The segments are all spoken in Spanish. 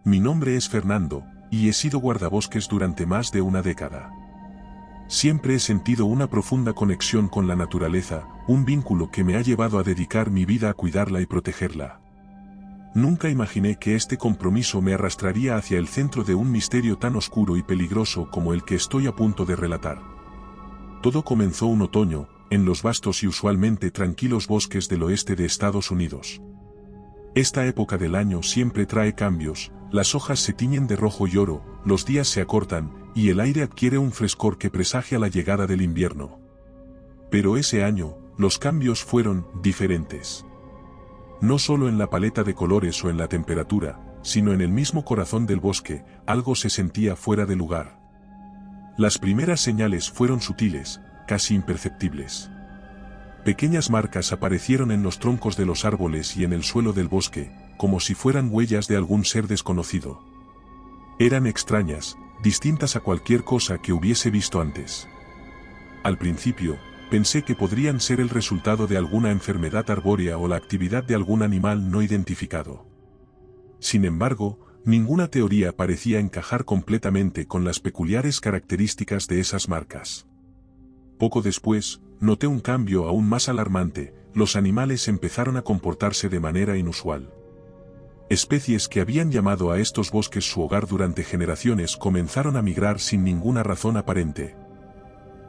Mi nombre es Fernando, y he sido guardabosques durante más de una década. Siempre he sentido una profunda conexión con la naturaleza, un vínculo que me ha llevado a dedicar mi vida a cuidarla y protegerla. Nunca imaginé que este compromiso me arrastraría hacia el centro de un misterio tan oscuro y peligroso como el que estoy a punto de relatar. Todo comenzó un otoño, en los vastos y usualmente tranquilos bosques del oeste de Estados Unidos. Esta época del año siempre trae cambios, las hojas se tiñen de rojo y oro, los días se acortan, y el aire adquiere un frescor que presagia la llegada del invierno. Pero ese año, los cambios fueron diferentes. No solo en la paleta de colores o en la temperatura, sino en el mismo corazón del bosque, algo se sentía fuera de lugar. Las primeras señales fueron sutiles, casi imperceptibles. Pequeñas marcas aparecieron en los troncos de los árboles y en el suelo del bosque, como si fueran huellas de algún ser desconocido. Eran extrañas, distintas a cualquier cosa que hubiese visto antes. Al principio, pensé que podrían ser el resultado de alguna enfermedad arbórea o la actividad de algún animal no identificado. Sin embargo, ninguna teoría parecía encajar completamente con las peculiares características de esas marcas. Poco después, noté un cambio aún más alarmante: los animales empezaron a comportarse de manera inusual. Especies que habían llamado a estos bosques su hogar durante generaciones comenzaron a migrar sin ninguna razón aparente.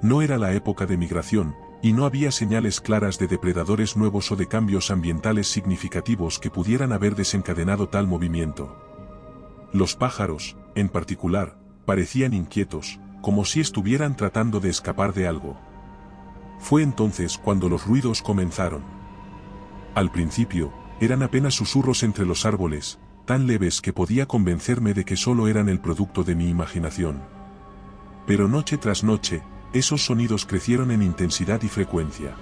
No era la época de migración, y no había señales claras de depredadores nuevos o de cambios ambientales significativos que pudieran haber desencadenado tal movimiento. Los pájaros, en particular, parecían inquietos, como si estuvieran tratando de escapar de algo. Fue entonces cuando los ruidos comenzaron. Al principio, eran apenas susurros entre los árboles, tan leves que podía convencerme de que solo eran el producto de mi imaginación. Pero noche tras noche, esos sonidos crecieron en intensidad y frecuencia.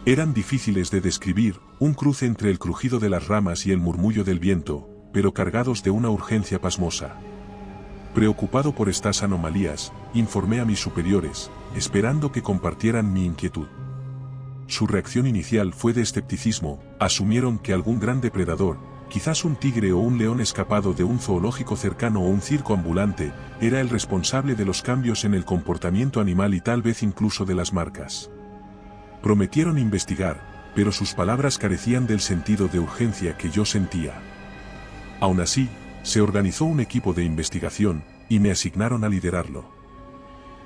Eran difíciles de describir, un cruce entre el crujido de las ramas y el murmullo del viento, pero cargados de una urgencia pasmosa. Preocupado por estas anomalías, informé a mis superiores, esperando que compartieran mi inquietud. Su reacción inicial fue de escepticismo: asumieron que algún gran depredador, quizás un tigre o un león escapado de un zoológico cercano o un circo ambulante, era el responsable de los cambios en el comportamiento animal y tal vez incluso de las marcas. Prometieron investigar, pero sus palabras carecían del sentido de urgencia que yo sentía. Aún así, se organizó un equipo de investigación, y me asignaron a liderarlo.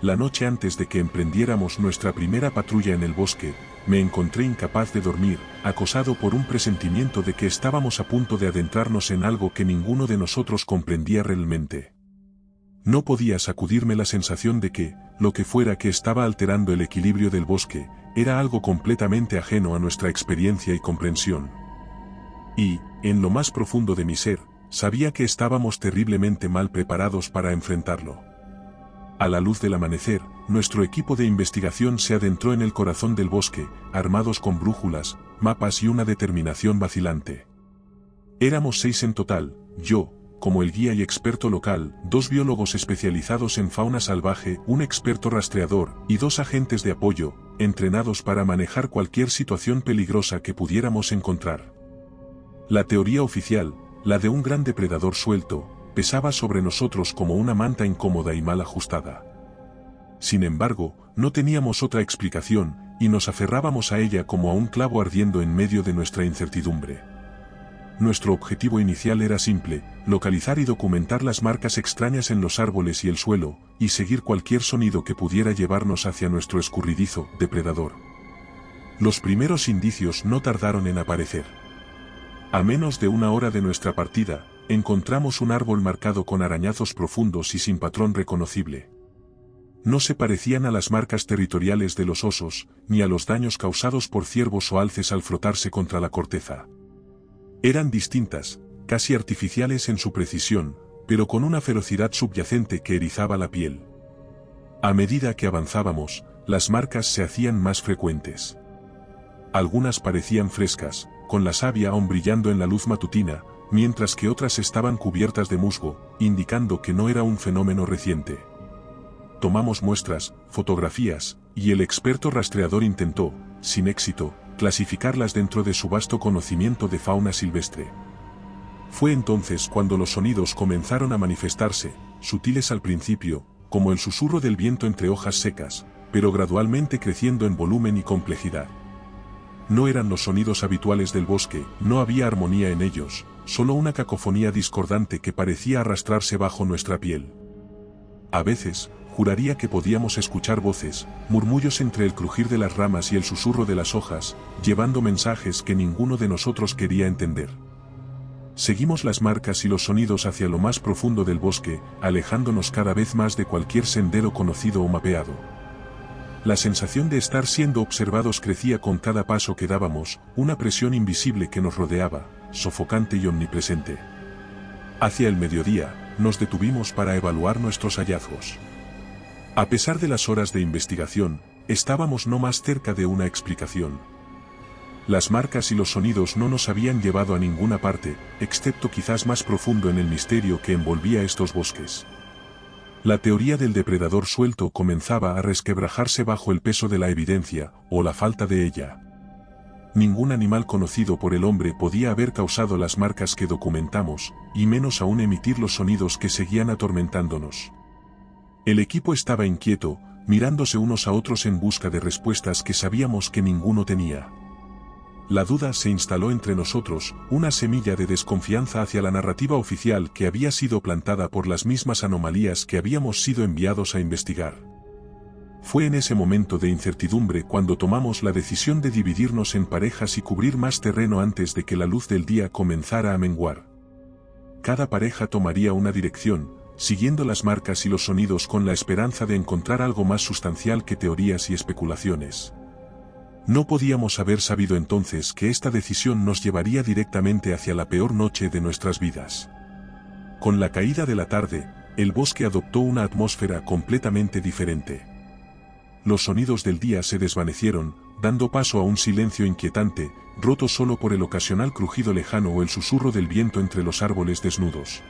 La noche antes de que emprendiéramos nuestra primera patrulla en el bosque, me encontré incapaz de dormir, acosado por un presentimiento de que estábamos a punto de adentrarnos en algo que ninguno de nosotros comprendía realmente. No podía sacudirme la sensación de que, lo que fuera que estaba alterando el equilibrio del bosque, era algo completamente ajeno a nuestra experiencia y comprensión. Y, en lo más profundo de mi ser, sabía que estábamos terriblemente mal preparados para enfrentarlo. A la luz del amanecer, nuestro equipo de investigación se adentró en el corazón del bosque, armados con brújulas, mapas y una determinación vacilante. Éramos 6 en total: yo, como el guía y experto local, 2 biólogos especializados en fauna salvaje, un experto rastreador, y 2 agentes de apoyo, entrenados para manejar cualquier situación peligrosa que pudiéramos encontrar. La teoría oficial, la de un gran depredador suelto, pesaba sobre nosotros como una manta incómoda y mal ajustada. Sin embargo, no teníamos otra explicación, y nos aferrábamos a ella como a un clavo ardiendo en medio de nuestra incertidumbre. Nuestro objetivo inicial era simple: localizar y documentar las marcas extrañas en los árboles y el suelo, y seguir cualquier sonido que pudiera llevarnos hacia nuestro escurridizo depredador. Los primeros indicios no tardaron en aparecer. A menos de una hora de nuestra partida, encontramos un árbol marcado con arañazos profundos y sin patrón reconocible. No se parecían a las marcas territoriales de los osos, ni a los daños causados por ciervos o alces al frotarse contra la corteza. Eran distintas, casi artificiales en su precisión, pero con una ferocidad subyacente que erizaba la piel. A medida que avanzábamos, las marcas se hacían más frecuentes. Algunas parecían frescas, con la savia aún brillando en la luz matutina, mientras que otras estaban cubiertas de musgo, indicando que no era un fenómeno reciente. Tomamos muestras, fotografías, y el experto rastreador intentó, sin éxito, clasificarlas dentro de su vasto conocimiento de fauna silvestre. Fue entonces cuando los sonidos comenzaron a manifestarse, sutiles al principio, como el susurro del viento entre hojas secas, pero gradualmente creciendo en volumen y complejidad. No eran los sonidos habituales del bosque, no había armonía en ellos, solo una cacofonía discordante que parecía arrastrarse bajo nuestra piel. A veces, juraría que podíamos escuchar voces, murmullos entre el crujir de las ramas y el susurro de las hojas, llevando mensajes que ninguno de nosotros quería entender. Seguimos las marcas y los sonidos hacia lo más profundo del bosque, alejándonos cada vez más de cualquier sendero conocido o mapeado. La sensación de estar siendo observados crecía con cada paso que dábamos, una presión invisible que nos rodeaba, sofocante y omnipresente. Hacia el mediodía, nos detuvimos para evaluar nuestros hallazgos. A pesar de las horas de investigación, estábamos no más cerca de una explicación. Las marcas y los sonidos no nos habían llevado a ninguna parte, excepto quizás más profundo en el misterio que envolvía estos bosques. La teoría del depredador suelto comenzaba a resquebrajarse bajo el peso de la evidencia, o la falta de ella. Ningún animal conocido por el hombre podía haber causado las marcas que documentamos, y menos aún emitir los sonidos que seguían atormentándonos. El equipo estaba inquieto, mirándose unos a otros en busca de respuestas que sabíamos que ninguno tenía. La duda se instaló entre nosotros, una semilla de desconfianza hacia la narrativa oficial que había sido plantada por las mismas anomalías que habíamos sido enviados a investigar. Fue en ese momento de incertidumbre cuando tomamos la decisión de dividirnos en parejas y cubrir más terreno antes de que la luz del día comenzara a menguar. Cada pareja tomaría una dirección, siguiendo las marcas y los sonidos con la esperanza de encontrar algo más sustancial que teorías y especulaciones. No podíamos haber sabido entonces que esta decisión nos llevaría directamente hacia la peor noche de nuestras vidas. Con la caída de la tarde, el bosque adoptó una atmósfera completamente diferente. Los sonidos del día se desvanecieron, dando paso a un silencio inquietante, roto solo por el ocasional crujido lejano o el susurro del viento entre los árboles desnudos.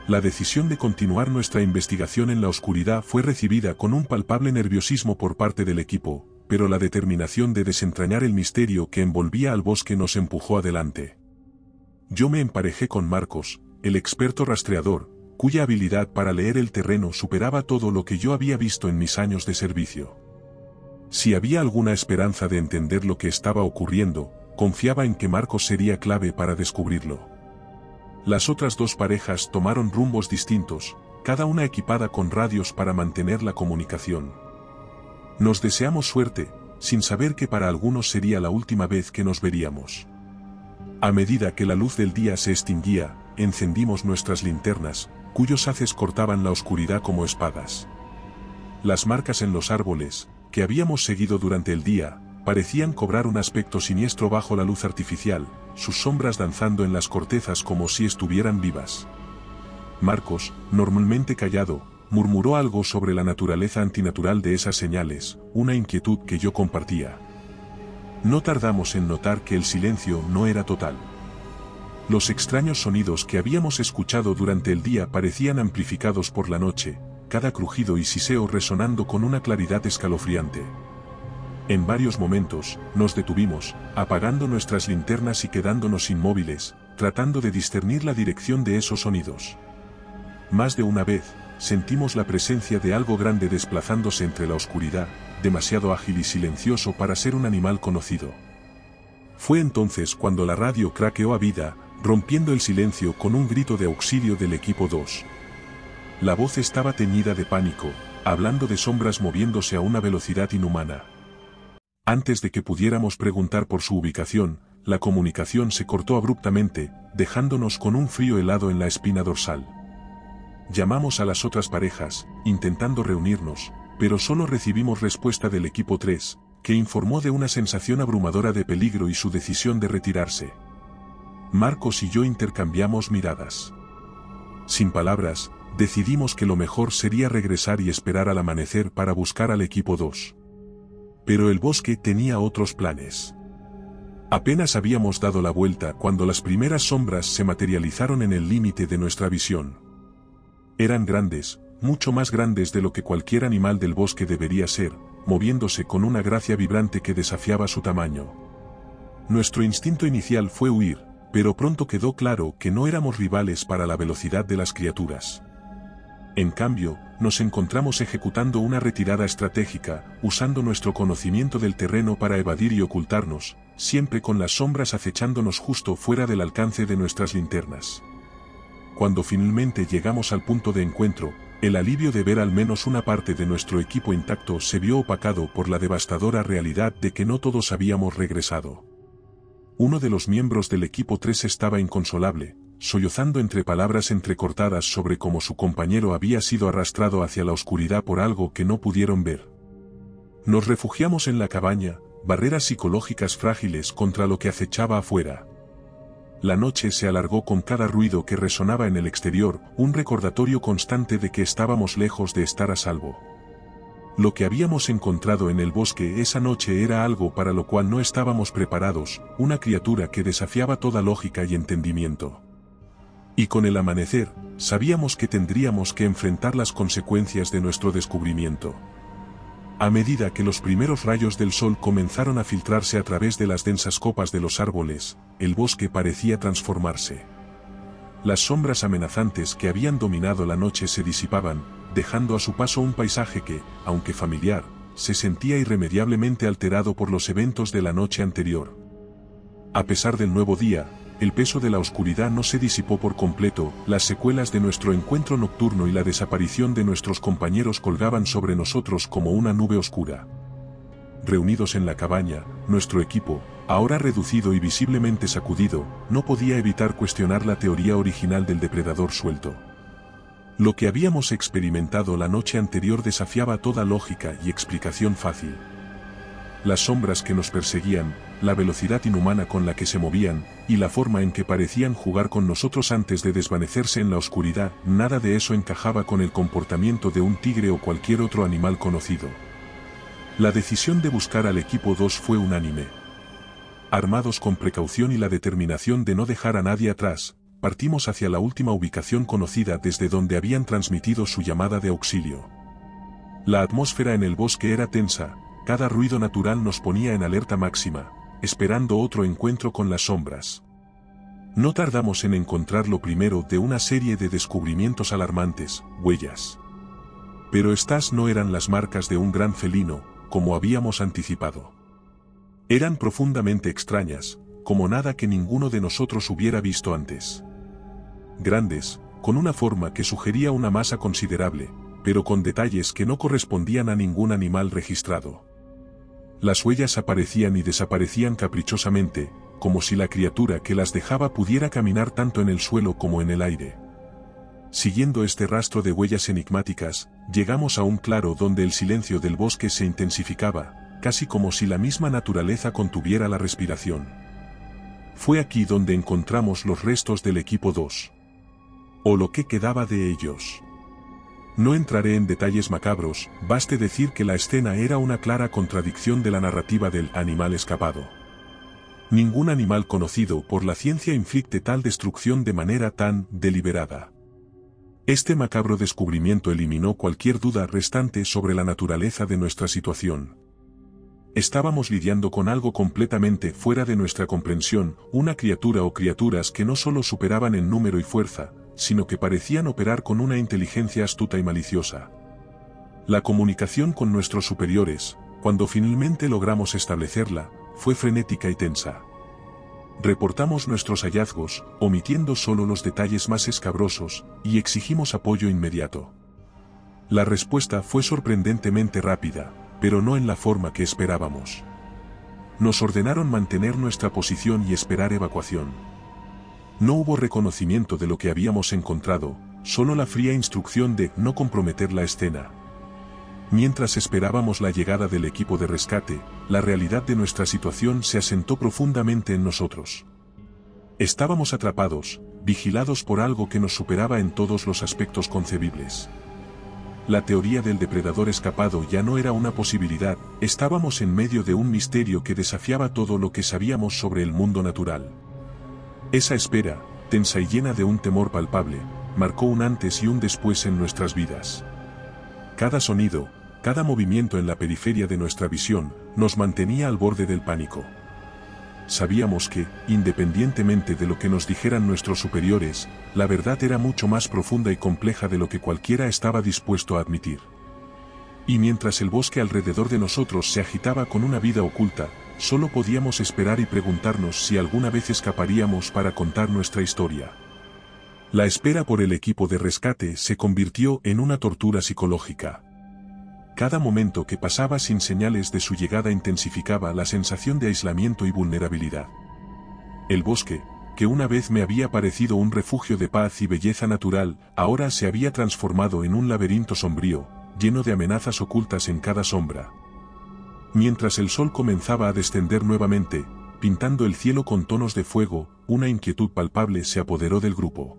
La decisión de continuar nuestra investigación en la oscuridad fue recibida con un palpable nerviosismo por parte del equipo, pero la determinación de desentrañar el misterio que envolvía al bosque nos empujó adelante. Yo me emparejé con Marcos, el experto rastreador, cuya habilidad para leer el terreno superaba todo lo que yo había visto en mis años de servicio. Si había alguna esperanza de entender lo que estaba ocurriendo, confiaba en que Marcos sería clave para descubrirlo. Las otras dos parejas tomaron rumbos distintos, cada una equipada con radios para mantener la comunicación. Nos deseamos suerte, sin saber que para algunos sería la última vez que nos veríamos. A medida que la luz del día se extinguía, encendimos nuestras linternas, cuyos haces cortaban la oscuridad como espadas. Las marcas en los árboles, que habíamos seguido durante el día, parecían cobrar un aspecto siniestro bajo la luz artificial, sus sombras danzando en las cortezas como si estuvieran vivas. Marcos, normalmente callado, murmuró algo sobre la naturaleza antinatural de esas señales, una inquietud que yo compartía. No tardamos en notar que el silencio no era total. Los extraños sonidos que habíamos escuchado durante el día parecían amplificados por la noche, cada crujido y siseo resonando con una claridad escalofriante. En varios momentos, nos detuvimos, apagando nuestras linternas y quedándonos inmóviles, tratando de discernir la dirección de esos sonidos. Más de una vez, sentimos la presencia de algo grande desplazándose entre la oscuridad, demasiado ágil y silencioso para ser un animal conocido. Fue entonces cuando la radio craqueó a vida, rompiendo el silencio con un grito de auxilio del equipo 2. La voz estaba teñida de pánico, hablando de sombras moviéndose a una velocidad inhumana. Antes de que pudiéramos preguntar por su ubicación, la comunicación se cortó abruptamente, dejándonos con un frío helado en la espina dorsal. Llamamos a las otras parejas, intentando reunirnos, pero solo recibimos respuesta del equipo 3, que informó de una sensación abrumadora de peligro y su decisión de retirarse. Marcos y yo intercambiamos miradas. Sin palabras, decidimos que lo mejor sería regresar y esperar al amanecer para buscar al equipo 2. Pero el bosque tenía otros planes. Apenas habíamos dado la vuelta cuando las primeras sombras se materializaron en el límite de nuestra visión. Eran grandes, mucho más grandes de lo que cualquier animal del bosque debería ser, moviéndose con una gracia vibrante que desafiaba su tamaño. Nuestro instinto inicial fue huir, pero pronto quedó claro que no éramos rivales para la velocidad de las criaturas. En cambio, nos encontramos ejecutando una retirada estratégica, usando nuestro conocimiento del terreno para evadir y ocultarnos, siempre con las sombras acechándonos justo fuera del alcance de nuestras linternas. Cuando finalmente llegamos al punto de encuentro, el alivio de ver al menos una parte de nuestro equipo intacto se vio opacado por la devastadora realidad de que no todos habíamos regresado. Uno de los miembros del equipo 3 estaba inconsolable, sollozando entre palabras entrecortadas sobre cómo su compañero había sido arrastrado hacia la oscuridad por algo que no pudieron ver. Nos refugiamos en la cabaña, barreras psicológicas frágiles contra lo que acechaba afuera. La noche se alargó con cada ruido que resonaba en el exterior, un recordatorio constante de que estábamos lejos de estar a salvo. Lo que habíamos encontrado en el bosque esa noche era algo para lo cual no estábamos preparados, una criatura que desafiaba toda lógica y entendimiento. Y con el amanecer, sabíamos que tendríamos que enfrentar las consecuencias de nuestro descubrimiento. A medida que los primeros rayos del sol comenzaron a filtrarse a través de las densas copas de los árboles, el bosque parecía transformarse. Las sombras amenazantes que habían dominado la noche se disipaban, dejando a su paso un paisaje que, aunque familiar, se sentía irremediablemente alterado por los eventos de la noche anterior. A pesar del nuevo día, el peso de la oscuridad no se disipó por completo, las secuelas de nuestro encuentro nocturno y la desaparición de nuestros compañeros colgaban sobre nosotros como una nube oscura. Reunidos en la cabaña, nuestro equipo, ahora reducido y visiblemente sacudido, no podía evitar cuestionar la teoría original del depredador suelto. Lo que habíamos experimentado la noche anterior desafiaba toda lógica y explicación fácil. Las sombras que nos perseguían, la velocidad inhumana con la que se movían, y la forma en que parecían jugar con nosotros antes de desvanecerse en la oscuridad, nada de eso encajaba con el comportamiento de un tigre o cualquier otro animal conocido. La decisión de buscar al equipo 2 fue unánime. Armados con precaución y la determinación de no dejar a nadie atrás, partimos hacia la última ubicación conocida desde donde habían transmitido su llamada de auxilio. La atmósfera en el bosque era tensa, cada ruido natural nos ponía en alerta máxima, esperando otro encuentro con las sombras. No tardamos en encontrar lo primero de una serie de descubrimientos alarmantes, huellas. Pero estas no eran las marcas de un gran felino, como habíamos anticipado. Eran profundamente extrañas, como nada que ninguno de nosotros hubiera visto antes. Grandes, con una forma que sugería una masa considerable, pero con detalles que no correspondían a ningún animal registrado. Las huellas aparecían y desaparecían caprichosamente, como si la criatura que las dejaba pudiera caminar tanto en el suelo como en el aire. Siguiendo este rastro de huellas enigmáticas, llegamos a un claro donde el silencio del bosque se intensificaba, casi como si la misma naturaleza contuviera la respiración. Fue aquí donde encontramos los restos del equipo 2. O lo que quedaba de ellos. No entraré en detalles macabros, baste decir que la escena era una clara contradicción de la narrativa del animal escapado. Ningún animal conocido por la ciencia inflige tal destrucción de manera tan deliberada. Este macabro descubrimiento eliminó cualquier duda restante sobre la naturaleza de nuestra situación. Estábamos lidiando con algo completamente fuera de nuestra comprensión, una criatura o criaturas que no solo superaban en número y fuerza, sino que parecían operar con una inteligencia astuta y maliciosa. La comunicación con nuestros superiores, cuando finalmente logramos establecerla, fue frenética y tensa. Reportamos nuestros hallazgos, omitiendo solo los detalles más escabrosos, y exigimos apoyo inmediato. La respuesta fue sorprendentemente rápida, pero no en la forma que esperábamos. Nos ordenaron mantener nuestra posición y esperar evacuación. No hubo reconocimiento de lo que habíamos encontrado, solo la fría instrucción de no comprometer la escena. Mientras esperábamos la llegada del equipo de rescate, la realidad de nuestra situación se asentó profundamente en nosotros. Estábamos atrapados, vigilados por algo que nos superaba en todos los aspectos concebibles. La teoría del depredador escapado ya no era una posibilidad, estábamos en medio de un misterio que desafiaba todo lo que sabíamos sobre el mundo natural. Esa espera, tensa y llena de un temor palpable, marcó un antes y un después en nuestras vidas. Cada sonido, cada movimiento en la periferia de nuestra visión, nos mantenía al borde del pánico. sabíamos que, independientemente de lo que nos dijeran nuestros superiores, la verdad era mucho más profunda y compleja de lo que cualquiera estaba dispuesto a admitir. Y mientras el bosque alrededor de nosotros se agitaba con una vida oculta, solo podíamos esperar y preguntarnos si alguna vez escaparíamos para contar nuestra historia. La espera por el equipo de rescate se convirtió en una tortura psicológica. Cada momento que pasaba sin señales de su llegada intensificaba la sensación de aislamiento y vulnerabilidad. El bosque, que una vez me había parecido un refugio de paz y belleza natural, ahora se había transformado en un laberinto sombrío, lleno de amenazas ocultas en cada sombra. Mientras el sol comenzaba a descender nuevamente, pintando el cielo con tonos de fuego, una inquietud palpable se apoderó del grupo.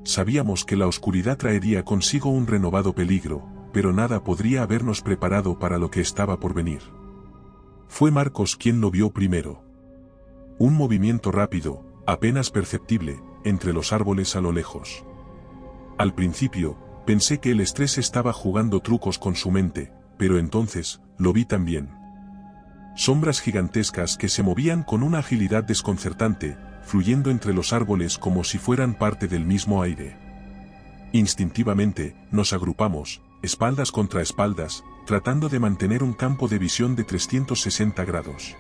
Sabíamos que la oscuridad traería consigo un renovado peligro, pero nada podría habernos preparado para lo que estaba por venir. Fue Marcos quien lo vio primero. Un movimiento rápido, apenas perceptible, entre los árboles a lo lejos. Al principio, pensé que el estrés estaba jugando trucos con su mente, pero entonces, lo vi también. Sombras gigantescas que se movían con una agilidad desconcertante, fluyendo entre los árboles como si fueran parte del mismo aire. Instintivamente, nos agrupamos, espaldas contra espaldas, tratando de mantener un campo de visión de 360 grados.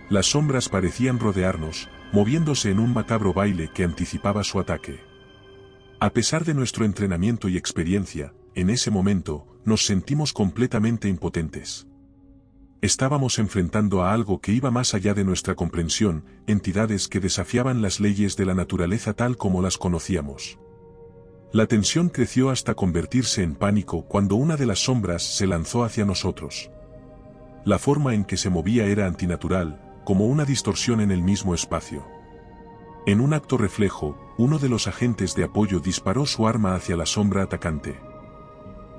Las sombras parecían rodearnos, moviéndose en un macabro baile que anticipaba su ataque. A pesar de nuestro entrenamiento y experiencia, en ese momento, nos sentimos completamente impotentes. Estábamos enfrentando a algo que iba más allá de nuestra comprensión, entidades que desafiaban las leyes de la naturaleza tal como las conocíamos. La tensión creció hasta convertirse en pánico cuando una de las sombras se lanzó hacia nosotros. La forma en que se movía era antinatural, como una distorsión en el mismo espacio. En un acto reflejo, uno de los agentes de apoyo disparó su arma hacia la sombra atacante.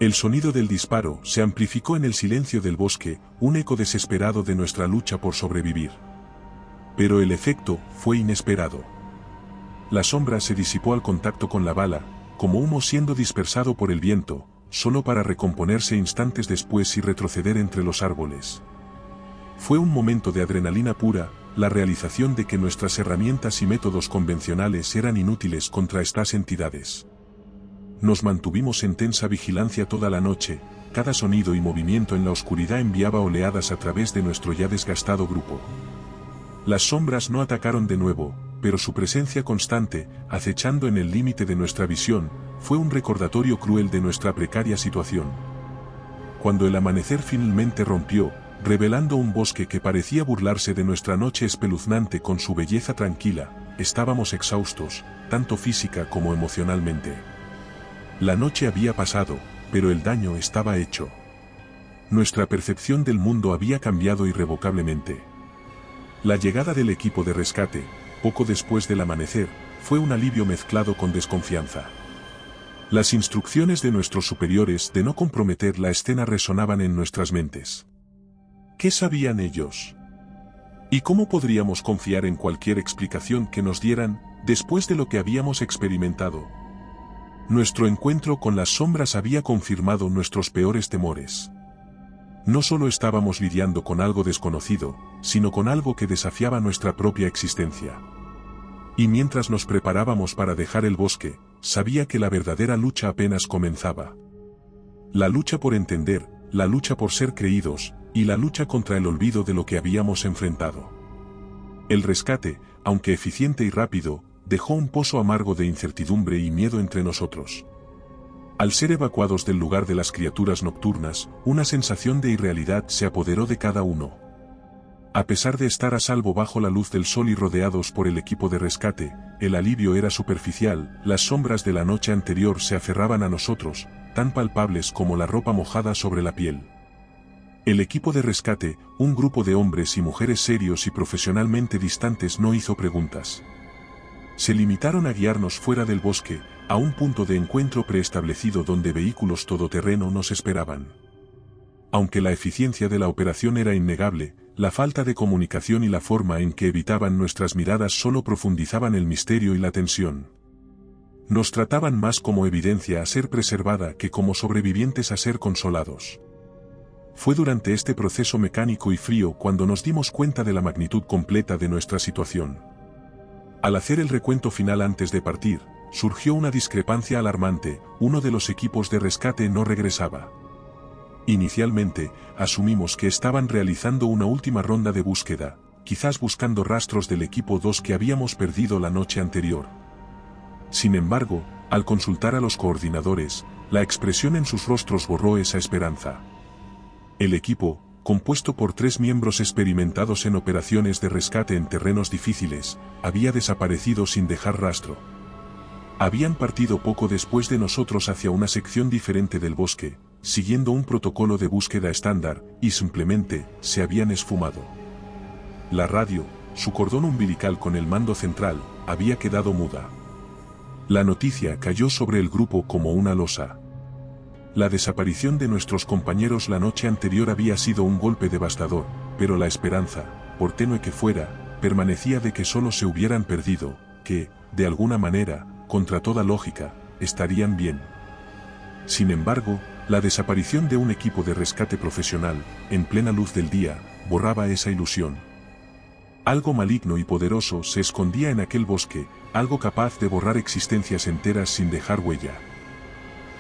El sonido del disparo se amplificó en el silencio del bosque, un eco desesperado de nuestra lucha por sobrevivir. Pero el efecto fue inesperado. La sombra se disipó al contacto con la bala, como humo siendo dispersado por el viento, solo para recomponerse instantes después y retroceder entre los árboles. Fue un momento de adrenalina pura, la realización de que nuestras herramientas y métodos convencionales eran inútiles contra estas entidades. Nos mantuvimos en tensa vigilancia toda la noche, cada sonido y movimiento en la oscuridad enviaba oleadas a través de nuestro ya desgastado grupo. Las sombras no atacaron de nuevo, pero su presencia constante, acechando en el límite de nuestra visión, fue un recordatorio cruel de nuestra precaria situación. Cuando el amanecer finalmente rompió, revelando un bosque que parecía burlarse de nuestra noche espeluznante con su belleza tranquila, estábamos exhaustos, tanto física como emocionalmente. La noche había pasado, pero el daño estaba hecho. Nuestra percepción del mundo había cambiado irrevocablemente. La llegada del equipo de rescate, poco después del amanecer, fue un alivio mezclado con desconfianza. Las instrucciones de nuestros superiores de no comprometer la escena resonaban en nuestras mentes. ¿Qué sabían ellos? ¿Y cómo podríamos confiar en cualquier explicación que nos dieran, después de lo que habíamos experimentado? Nuestro encuentro con las sombras había confirmado nuestros peores temores. No solo estábamos lidiando con algo desconocido, sino con algo que desafiaba nuestra propia existencia. Y mientras nos preparábamos para dejar el bosque, sabía que la verdadera lucha apenas comenzaba. La lucha por entender, la lucha por ser creídos, y la lucha contra el olvido de lo que habíamos enfrentado. El rescate, aunque eficiente y rápido, dejó un pozo amargo de incertidumbre y miedo entre nosotros. Al ser evacuados del lugar de las criaturas nocturnas, una sensación de irrealidad se apoderó de cada uno. A pesar de estar a salvo bajo la luz del sol y rodeados por el equipo de rescate, el alivio era superficial, las sombras de la noche anterior se aferraban a nosotros, tan palpables como la ropa mojada sobre la piel. El equipo de rescate, un grupo de hombres y mujeres serios y profesionalmente distantes, no hizo preguntas. Se limitaron a guiarnos fuera del bosque, a un punto de encuentro preestablecido donde vehículos todoterreno nos esperaban. Aunque la eficiencia de la operación era innegable, la falta de comunicación y la forma en que evitaban nuestras miradas solo profundizaban el misterio y la tensión. Nos trataban más como evidencia a ser preservada que como sobrevivientes a ser consolados. Fue durante este proceso mecánico y frío cuando nos dimos cuenta de la magnitud completa de nuestra situación. Al hacer el recuento final antes de partir, surgió una discrepancia alarmante: uno de los equipos de rescate no regresaba. Inicialmente, asumimos que estaban realizando una última ronda de búsqueda, quizás buscando rastros del equipo 2 que habíamos perdido la noche anterior. Sin embargo, al consultar a los coordinadores, la expresión en sus rostros borró esa esperanza. El equipo, compuesto por 3 miembros experimentados en operaciones de rescate en terrenos difíciles, había desaparecido sin dejar rastro. Habían partido poco después de nosotros hacia una sección diferente del bosque, siguiendo un protocolo de búsqueda estándar, y simplemente se habían esfumado. La radio, su cordón umbilical con el mando central, había quedado muda. La noticia cayó sobre el grupo como una losa. La desaparición de nuestros compañeros la noche anterior había sido un golpe devastador, pero la esperanza, por tenue que fuera, permanecía de que solo se hubieran perdido, que, de alguna manera, contra toda lógica, estarían bien. Sin embargo, la desaparición de un equipo de rescate profesional, en plena luz del día, borraba esa ilusión. Algo maligno y poderoso se escondía en aquel bosque, algo capaz de borrar existencias enteras sin dejar huella.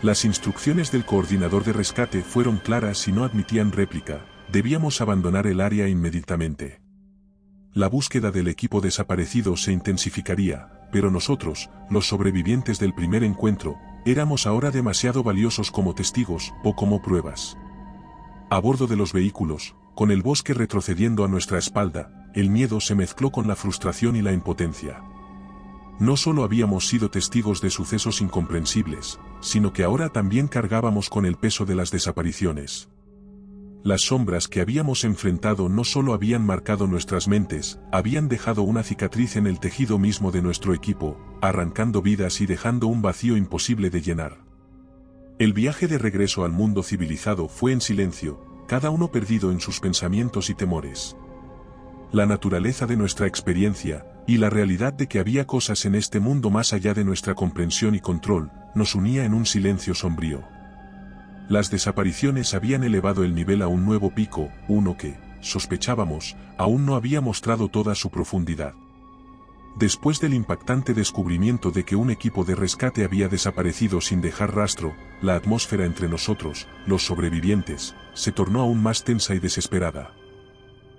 Las instrucciones del coordinador de rescate fueron claras y no admitían réplica: debíamos abandonar el área inmediatamente. La búsqueda del equipo desaparecido se intensificaría, pero nosotros, los sobrevivientes del primer encuentro, éramos ahora demasiado valiosos como testigos o como pruebas. A bordo de los vehículos, con el bosque retrocediendo a nuestra espalda, el miedo se mezcló con la frustración y la impotencia. No solo habíamos sido testigos de sucesos incomprensibles, sino que ahora también cargábamos con el peso de las desapariciones. Las sombras que habíamos enfrentado no solo habían marcado nuestras mentes, habían dejado una cicatriz en el tejido mismo de nuestro equipo, arrancando vidas y dejando un vacío imposible de llenar. El viaje de regreso al mundo civilizado fue en silencio, cada uno perdido en sus pensamientos y temores. La naturaleza de nuestra experiencia, y la realidad de que había cosas en este mundo más allá de nuestra comprensión y control, nos unía en un silencio sombrío. Las desapariciones habían elevado el nivel a un nuevo pico, uno que, sospechábamos, aún no había mostrado toda su profundidad. Después del impactante descubrimiento de que un equipo de rescate había desaparecido sin dejar rastro, la atmósfera entre nosotros, los sobrevivientes, se tornó aún más tensa y desesperada.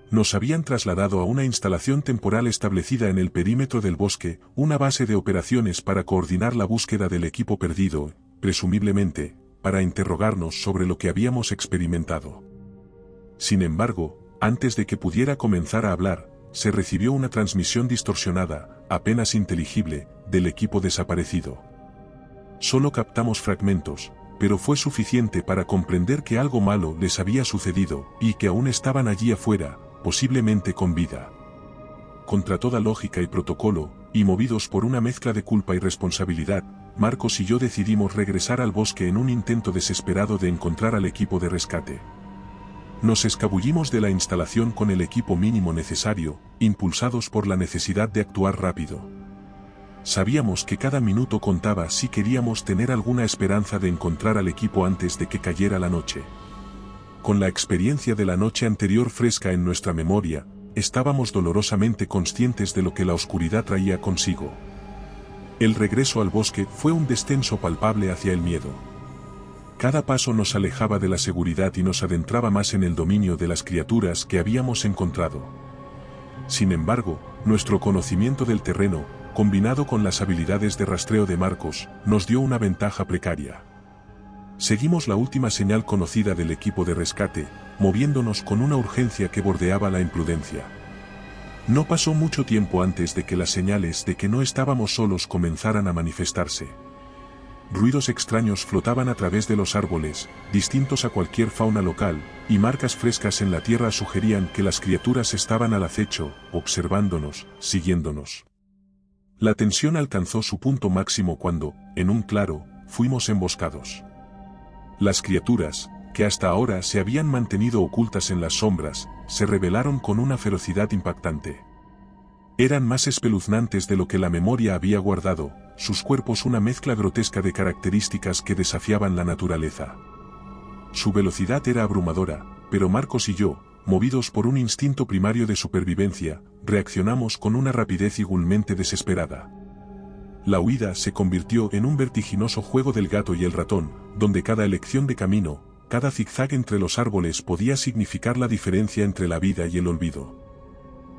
Nos habían trasladado a una instalación temporal establecida en el perímetro del bosque, una base de operaciones para coordinar la búsqueda del equipo perdido, presumiblemente, para interrogarnos sobre lo que habíamos experimentado. Sin embargo, antes de que pudiera comenzar a hablar, se recibió una transmisión distorsionada, apenas inteligible, del equipo desaparecido. Solo captamos fragmentos, pero fue suficiente para comprender que algo malo les había sucedido, y que aún estaban allí afuera, posiblemente con vida. Contra toda lógica y protocolo, y movidos por una mezcla de culpa y responsabilidad, Marcos y yo decidimos regresar al bosque en un intento desesperado de encontrar al equipo de rescate. Nos escabullimos de la instalación con el equipo mínimo necesario, impulsados por la necesidad de actuar rápido. Sabíamos que cada minuto contaba si queríamos tener alguna esperanza de encontrar al equipo antes de que cayera la noche. Con la experiencia de la noche anterior fresca en nuestra memoria, estábamos dolorosamente conscientes de lo que la oscuridad traía consigo. El regreso al bosque fue un descenso palpable hacia el miedo. Cada paso nos alejaba de la seguridad y nos adentraba más en el dominio de las criaturas que habíamos encontrado. Sin embargo, nuestro conocimiento del terreno, combinado con las habilidades de rastreo de Marcos, nos dio una ventaja precaria. Seguimos la última señal conocida del equipo de rescate, moviéndonos con una urgencia que bordeaba la imprudencia. No pasó mucho tiempo antes de que las señales de que no estábamos solos comenzaran a manifestarse. Ruidos extraños flotaban a través de los árboles, distintos a cualquier fauna local, y marcas frescas en la tierra sugerían que las criaturas estaban al acecho, observándonos, siguiéndonos. La tensión alcanzó su punto máximo cuando, en un claro, fuimos emboscados. Las criaturas, que hasta ahora se habían mantenido ocultas en las sombras, se revelaron con una ferocidad impactante. Eran más espeluznantes de lo que la memoria había guardado, sus cuerpos una mezcla grotesca de características que desafiaban la naturaleza. Su velocidad era abrumadora, pero Marcos y yo, movidos por un instinto primario de supervivencia, reaccionamos con una rapidez igualmente desesperada. La huida se convirtió en un vertiginoso juego del gato y el ratón, donde cada elección de camino, cada zigzag entre los árboles podía significar la diferencia entre la vida y el olvido.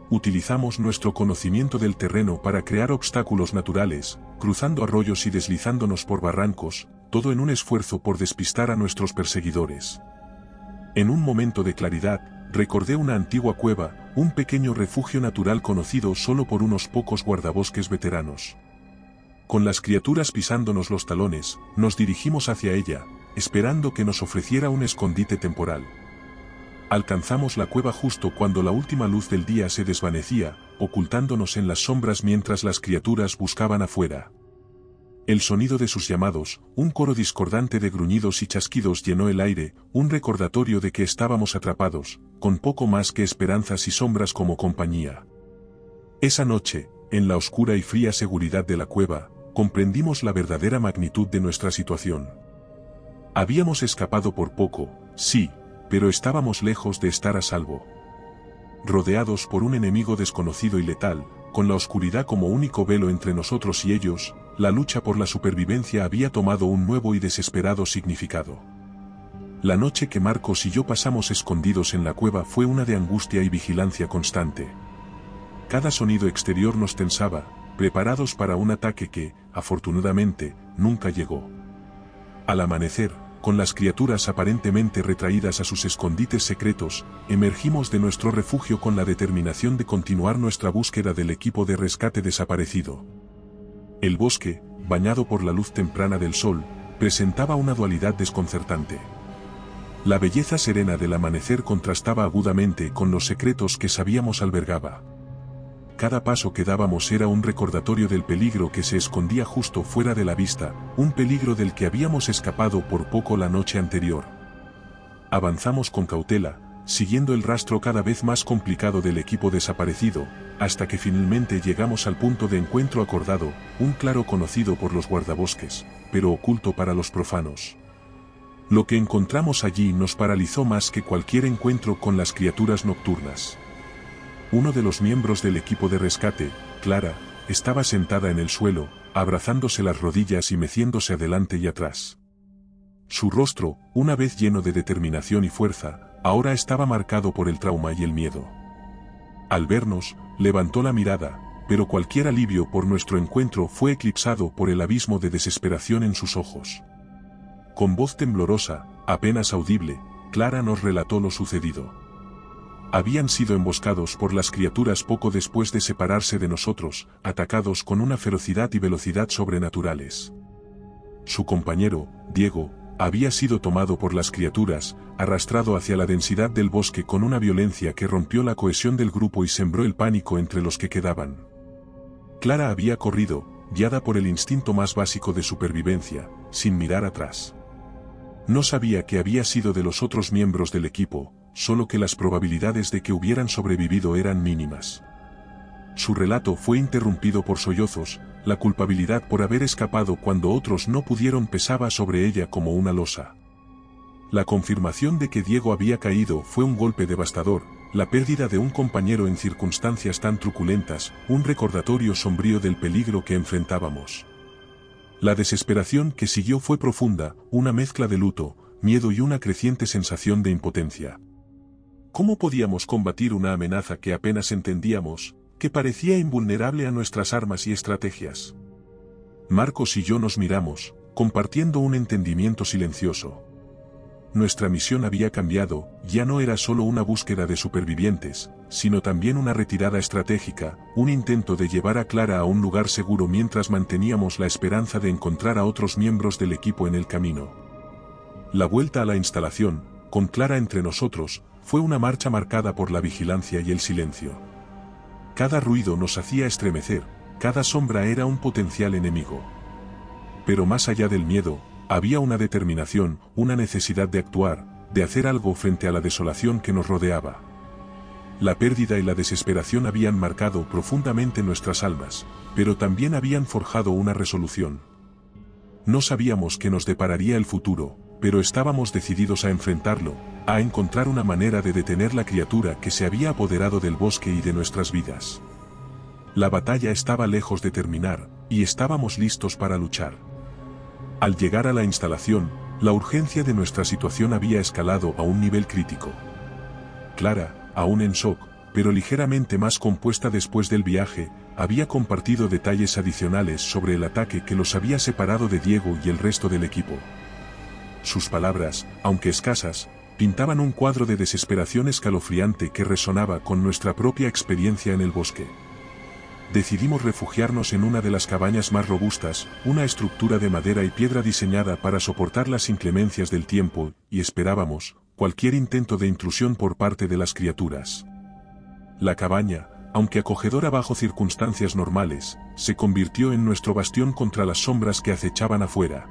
Utilizamos nuestro conocimiento del terreno para crear obstáculos naturales, cruzando arroyos y deslizándonos por barrancos, todo en un esfuerzo por despistar a nuestros perseguidores. En un momento de claridad, recordé una antigua cueva, un pequeño refugio natural conocido solo por unos pocos guardabosques veteranos. Con las criaturas pisándonos los talones, nos dirigimos hacia ella, esperando que nos ofreciera un escondite temporal. Alcanzamos la cueva justo cuando la última luz del día se desvanecía, ocultándonos en las sombras mientras las criaturas buscaban afuera. El sonido de sus llamados, un coro discordante de gruñidos y chasquidos llenó el aire, un recordatorio de que estábamos atrapados, con poco más que esperanzas y sombras como compañía. Esa noche, en la oscura y fría seguridad de la cueva, comprendimos la verdadera magnitud de nuestra situación. Habíamos escapado por poco, sí, pero estábamos lejos de estar a salvo. Rodeados por un enemigo desconocido y letal, con la oscuridad como único velo entre nosotros y ellos, la lucha por la supervivencia había tomado un nuevo y desesperado significado. La noche que Marcos y yo pasamos escondidos en la cueva fue una de angustia y vigilancia constante. Cada sonido exterior nos tensaba, preparados para un ataque que, afortunadamente, nunca llegó. Al amanecer, con las criaturas aparentemente retraídas a sus escondites secretos, emergimos de nuestro refugio con la determinación de continuar nuestra búsqueda del equipo de rescate desaparecido. El bosque, bañado por la luz temprana del sol, presentaba una dualidad desconcertante. La belleza serena del amanecer contrastaba agudamente con los secretos que sabíamos albergaba. Cada paso que dábamos era un recordatorio del peligro que se escondía justo fuera de la vista, un peligro del que habíamos escapado por poco la noche anterior. Avanzamos con cautela, siguiendo el rastro cada vez más complicado del equipo desaparecido, hasta que finalmente llegamos al punto de encuentro acordado, un claro conocido por los guardabosques, pero oculto para los profanos. Lo que encontramos allí nos paralizó más que cualquier encuentro con las criaturas nocturnas. Uno de los miembros del equipo de rescate, Clara, estaba sentada en el suelo, abrazándose las rodillas y meciéndose adelante y atrás. Su rostro, una vez lleno de determinación y fuerza, ahora estaba marcado por el trauma y el miedo. Al vernos, levantó la mirada, pero cualquier alivio por nuestro encuentro fue eclipsado por el abismo de desesperación en sus ojos. Con voz temblorosa, apenas audible, Clara nos relató lo sucedido. Habían sido emboscados por las criaturas poco después de separarse de nosotros, atacados con una ferocidad y velocidad sobrenaturales. Su compañero, Diego, había sido tomado por las criaturas, arrastrado hacia la densidad del bosque con una violencia que rompió la cohesión del grupo y sembró el pánico entre los que quedaban. Clara había corrido, guiada por el instinto más básico de supervivencia, sin mirar atrás. No sabía que había sido de los otros miembros del equipo, solo que las probabilidades de que hubieran sobrevivido eran mínimas. Su relato fue interrumpido por sollozos, la culpabilidad por haber escapado cuando otros no pudieron pesaba sobre ella como una losa. La confirmación de que Diego había caído fue un golpe devastador, la pérdida de un compañero en circunstancias tan truculentas, un recordatorio sombrío del peligro que enfrentábamos. La desesperación que siguió fue profunda, una mezcla de luto, miedo y una creciente sensación de impotencia. ¿Cómo podíamos combatir una amenaza que apenas entendíamos, que parecía invulnerable a nuestras armas y estrategias? Marcos y yo nos miramos, compartiendo un entendimiento silencioso. Nuestra misión había cambiado, ya no era solo una búsqueda de supervivientes, sino también una retirada estratégica, un intento de llevar a Clara a un lugar seguro mientras manteníamos la esperanza de encontrar a otros miembros del equipo en el camino. La vuelta a la instalación, con Clara entre nosotros, fue una marcha marcada por la vigilancia y el silencio. Cada ruido nos hacía estremecer, cada sombra era un potencial enemigo. Pero más allá del miedo, había una determinación, una necesidad de actuar, de hacer algo frente a la desolación que nos rodeaba. La pérdida y la desesperación habían marcado profundamente nuestras almas, pero también habían forjado una resolución. No sabíamos qué nos depararía el futuro, pero estábamos decididos a enfrentarlo, a encontrar una manera de detener la criatura que se había apoderado del bosque y de nuestras vidas. La batalla estaba lejos de terminar, y estábamos listos para luchar. Al llegar a la instalación, la urgencia de nuestra situación había escalado a un nivel crítico. Clara, aún en shock, pero ligeramente más compuesta después del viaje, había compartido detalles adicionales sobre el ataque que los había separado de Diego y el resto del equipo. Sus palabras, aunque escasas, pintaban un cuadro de desesperación escalofriante que resonaba con nuestra propia experiencia en el bosque. Decidimos refugiarnos en una de las cabañas más robustas, una estructura de madera y piedra diseñada para soportar las inclemencias del tiempo, y esperábamos cualquier intento de intrusión por parte de las criaturas. La cabaña, aunque acogedora bajo circunstancias normales, se convirtió en nuestro bastión contra las sombras que acechaban afuera.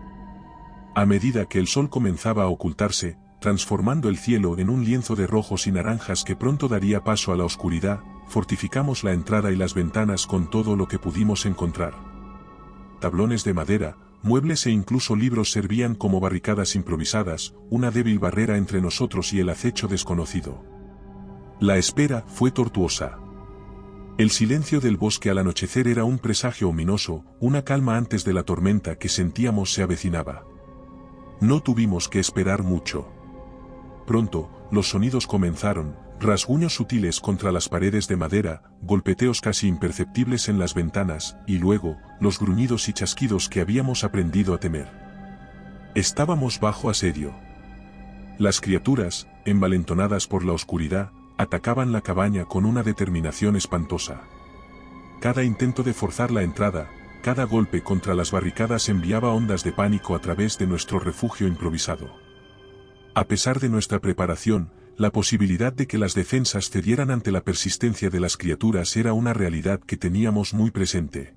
A medida que el sol comenzaba a ocultarse, transformando el cielo en un lienzo de rojos y naranjas que pronto daría paso a la oscuridad, fortificamos la entrada y las ventanas con todo lo que pudimos encontrar. Tablones de madera, muebles e incluso libros servían como barricadas improvisadas, una débil barrera entre nosotros y el acecho desconocido. La espera fue tortuosa. El silencio del bosque al anochecer era un presagio ominoso, una calma antes de la tormenta que sentíamos se avecinaba. No tuvimos que esperar mucho. Pronto, los sonidos comenzaron, rasguños sutiles contra las paredes de madera, golpeteos casi imperceptibles en las ventanas, y luego, los gruñidos y chasquidos que habíamos aprendido a temer. Estábamos bajo asedio. Las criaturas, envalentonadas por la oscuridad, atacaban la cabaña con una determinación espantosa. Cada intento de forzar la entrada, cada golpe contra las barricadas enviaba ondas de pánico a través de nuestro refugio improvisado. A pesar de nuestra preparación, la posibilidad de que las defensas cedieran ante la persistencia de las criaturas era una realidad que teníamos muy presente.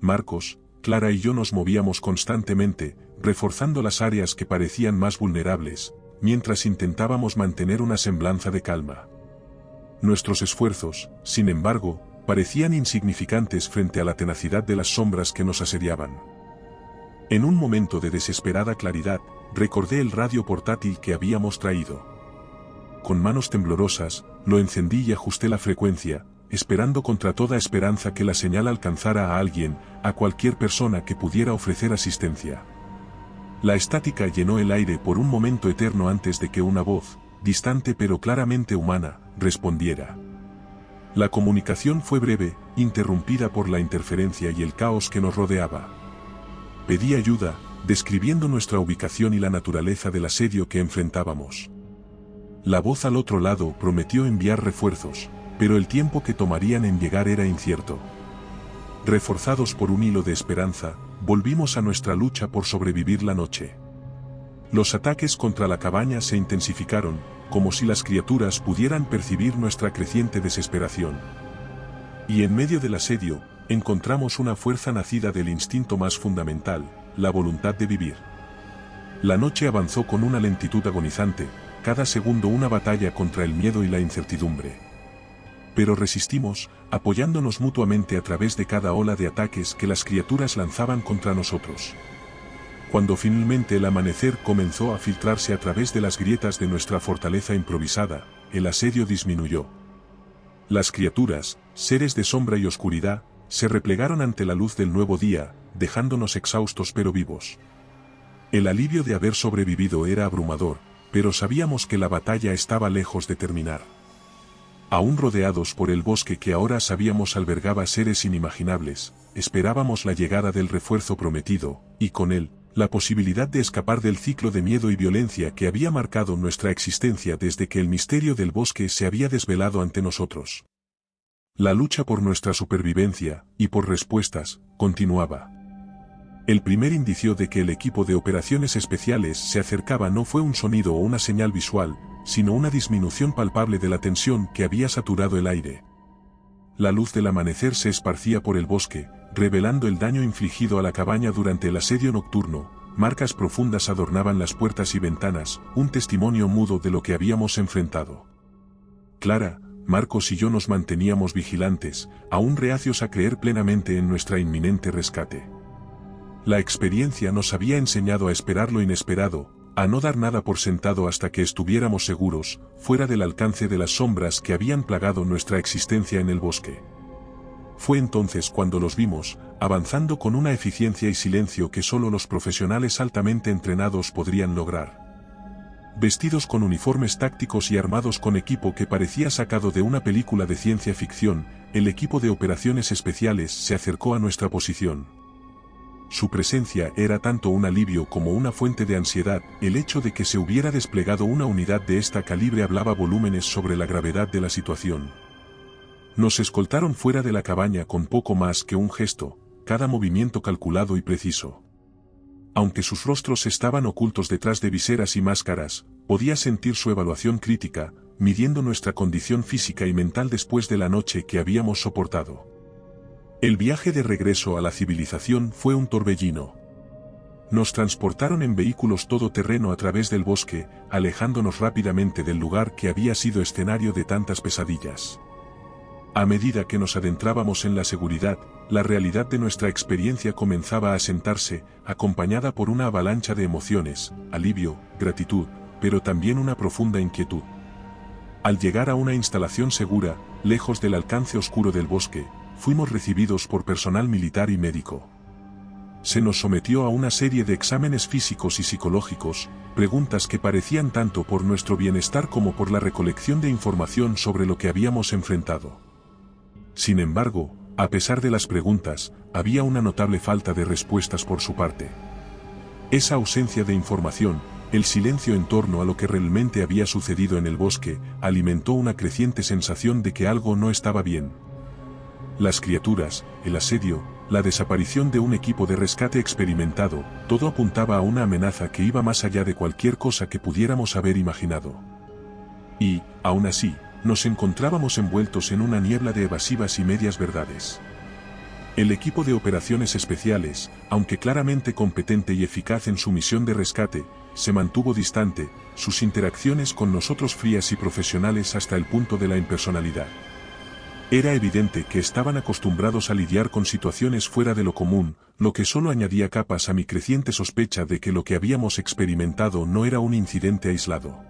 Marcos, Clara y yo nos movíamos constantemente, reforzando las áreas que parecían más vulnerables, mientras intentábamos mantener una semblanza de calma. Nuestros esfuerzos, sin embargo, parecían insignificantes frente a la tenacidad de las sombras que nos asediaban. En un momento de desesperada claridad, recordé el radio portátil que habíamos traído. Con manos temblorosas, lo encendí y ajusté la frecuencia, esperando contra toda esperanza que la señal alcanzara a alguien, a cualquier persona que pudiera ofrecer asistencia. La estática llenó el aire por un momento eterno antes de que una voz, distante pero claramente humana, respondiera. La comunicación fue breve, interrumpida por la interferencia y el caos que nos rodeaba. Pedí ayuda, describiendo nuestra ubicación y la naturaleza del asedio que enfrentábamos. La voz al otro lado prometió enviar refuerzos, pero el tiempo que tomarían en llegar era incierto. Reforzados por un hilo de esperanza, volvimos a nuestra lucha por sobrevivir la noche. Los ataques contra la cabaña se intensificaron, como si las criaturas pudieran percibir nuestra creciente desesperación. Y en medio del asedio, encontramos una fuerza nacida del instinto más fundamental, la voluntad de vivir. La noche avanzó con una lentitud agonizante, cada segundo una batalla contra el miedo y la incertidumbre. Pero resistimos, apoyándonos mutuamente a través de cada ola de ataques que las criaturas lanzaban contra nosotros. Cuando finalmente el amanecer comenzó a filtrarse a través de las grietas de nuestra fortaleza improvisada, el asedio disminuyó. Las criaturas, seres de sombra y oscuridad, se replegaron ante la luz del nuevo día, dejándonos exhaustos pero vivos. El alivio de haber sobrevivido era abrumador, pero sabíamos que la batalla estaba lejos de terminar. Aún rodeados por el bosque que ahora sabíamos albergaba seres inimaginables, esperábamos la llegada del refuerzo prometido, y con él, la posibilidad de escapar del ciclo de miedo y violencia que había marcado nuestra existencia desde que el misterio del bosque se había desvelado ante nosotros. La lucha por nuestra supervivencia, y por respuestas, continuaba. El primer indicio de que el equipo de operaciones especiales se acercaba no fue un sonido o una señal visual, sino una disminución palpable de la tensión que había saturado el aire. La luz del amanecer se esparcía por el bosque, revelando el daño infligido a la cabaña durante el asedio nocturno, marcas profundas adornaban las puertas y ventanas, un testimonio mudo de lo que habíamos enfrentado. Clara, Marcos y yo nos manteníamos vigilantes, aún reacios a creer plenamente en nuestra inminente rescate. La experiencia nos había enseñado a esperar lo inesperado, a no dar nada por sentado hasta que estuviéramos seguros, fuera del alcance de las sombras que habían plagado nuestra existencia en el bosque. Fue entonces cuando los vimos, avanzando con una eficiencia y silencio que solo los profesionales altamente entrenados podrían lograr. Vestidos con uniformes tácticos y armados con equipo que parecía sacado de una película de ciencia ficción, el equipo de operaciones especiales se acercó a nuestra posición. Su presencia era tanto un alivio como una fuente de ansiedad. El hecho de que se hubiera desplegado una unidad de esta calibre hablaba volúmenes sobre la gravedad de la situación. Nos escoltaron fuera de la cabaña con poco más que un gesto, cada movimiento calculado y preciso. Aunque sus rostros estaban ocultos detrás de viseras y máscaras, podía sentir su evaluación crítica, midiendo nuestra condición física y mental después de la noche que habíamos soportado. El viaje de regreso a la civilización fue un torbellino. Nos transportaron en vehículos todoterreno a través del bosque, alejándonos rápidamente del lugar que había sido escenario de tantas pesadillas. A medida que nos adentrábamos en la seguridad, la realidad de nuestra experiencia comenzaba a asentarse, acompañada por una avalancha de emociones, alivio, gratitud, pero también una profunda inquietud. Al llegar a una instalación segura, lejos del alcance oscuro del bosque, fuimos recibidos por personal militar y médico. Se nos sometió a una serie de exámenes físicos y psicológicos, preguntas que parecían tanto por nuestro bienestar como por la recolección de información sobre lo que habíamos enfrentado. Sin embargo, a pesar de las preguntas, había una notable falta de respuestas por su parte. Esa ausencia de información, el silencio en torno a lo que realmente había sucedido en el bosque, alimentó una creciente sensación de que algo no estaba bien. Las criaturas, el asedio, la desaparición de un equipo de rescate experimentado, todo apuntaba a una amenaza que iba más allá de cualquier cosa que pudiéramos haber imaginado. Y, aún así, nos encontrábamos envueltos en una niebla de evasivas y medias verdades. El equipo de operaciones especiales, aunque claramente competente y eficaz en su misión de rescate, se mantuvo distante, sus interacciones con nosotros frías y profesionales hasta el punto de la impersonalidad. Era evidente que estaban acostumbrados a lidiar con situaciones fuera de lo común, lo que solo añadía capas a mi creciente sospecha de que lo que habíamos experimentado no era un incidente aislado.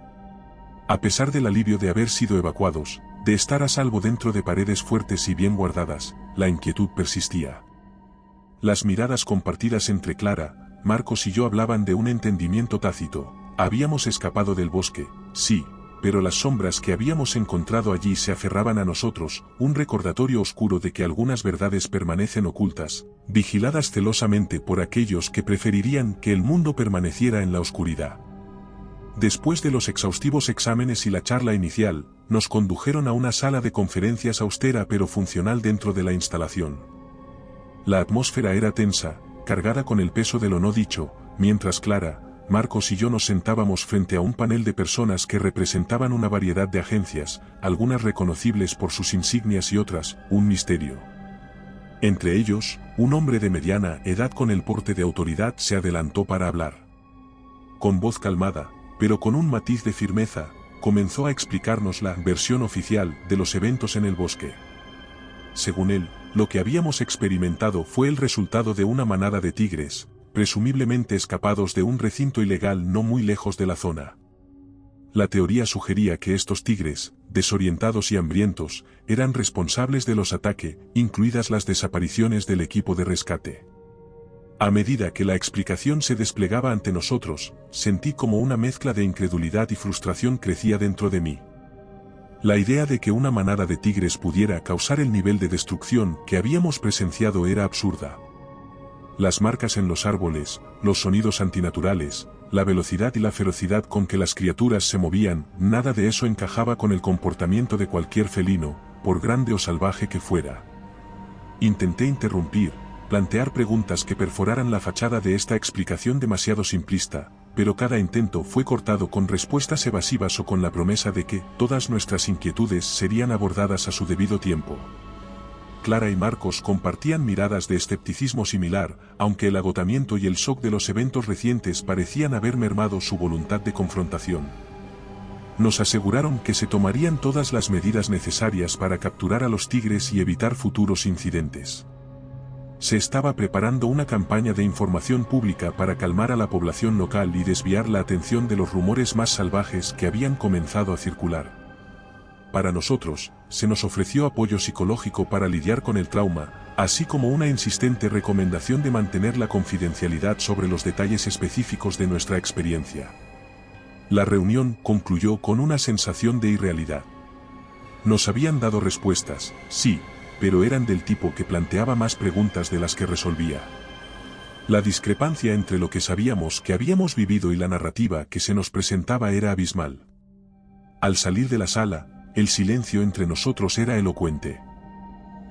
A pesar del alivio de haber sido evacuados, de estar a salvo dentro de paredes fuertes y bien guardadas, la inquietud persistía. Las miradas compartidas entre Clara, Marcos y yo hablaban de un entendimiento tácito. Habíamos escapado del bosque, sí, pero las sombras que habíamos encontrado allí se aferraban a nosotros, un recordatorio oscuro de que algunas verdades permanecen ocultas, vigiladas celosamente por aquellos que preferirían que el mundo permaneciera en la oscuridad. Después de los exhaustivos exámenes y la charla inicial, nos condujeron a una sala de conferencias austera pero funcional dentro de la instalación. La atmósfera era tensa, cargada con el peso de lo no dicho, mientras Clara, Marcos y yo nos sentábamos frente a un panel de personas que representaban una variedad de agencias, algunas reconocibles por sus insignias y otras, un misterio. Entre ellos, un hombre de mediana edad con el porte de autoridad se adelantó para hablar. Con voz calmada, pero con un matiz de firmeza, comenzó a explicarnos la versión oficial de los eventos en el bosque. Según él, lo que habíamos experimentado fue el resultado de una manada de tigres, presumiblemente escapados de un recinto ilegal no muy lejos de la zona. La teoría sugería que estos tigres, desorientados y hambrientos, eran responsables de los ataques, incluidas las desapariciones del equipo de rescate. A medida que la explicación se desplegaba ante nosotros, sentí como una mezcla de incredulidad y frustración crecía dentro de mí. La idea de que una manada de tigres pudiera causar el nivel de destrucción que habíamos presenciado era absurda. Las marcas en los árboles, los sonidos antinaturales, la velocidad y la ferocidad con que las criaturas se movían, nada de eso encajaba con el comportamiento de cualquier felino, por grande o salvaje que fuera. Intenté interrumpir, plantear preguntas que perforaran la fachada de esta explicación demasiado simplista, pero cada intento fue cortado con respuestas evasivas o con la promesa de que todas nuestras inquietudes serían abordadas a su debido tiempo. Clara y Marcos compartían miradas de escepticismo similar, aunque el agotamiento y el shock de los eventos recientes parecían haber mermado su voluntad de confrontación. Nos aseguraron que se tomarían todas las medidas necesarias para capturar a los tigres y evitar futuros incidentes. se estaba preparando una campaña de información pública para calmar a la población local y desviar la atención de los rumores más salvajes que habían comenzado a circular. Para nosotros, se nos ofreció apoyo psicológico para lidiar con el trauma, así como una insistente recomendación de mantener la confidencialidad sobre los detalles específicos de nuestra experiencia. La reunión concluyó con una sensación de irrealidad. Nos habían dado respuestas, sí, pero eran del tipo que planteaba más preguntas de las que resolvía. La discrepancia entre lo que sabíamos que habíamos vivido y la narrativa que se nos presentaba era abismal. Al salir de la sala, el silencio entre nosotros era elocuente.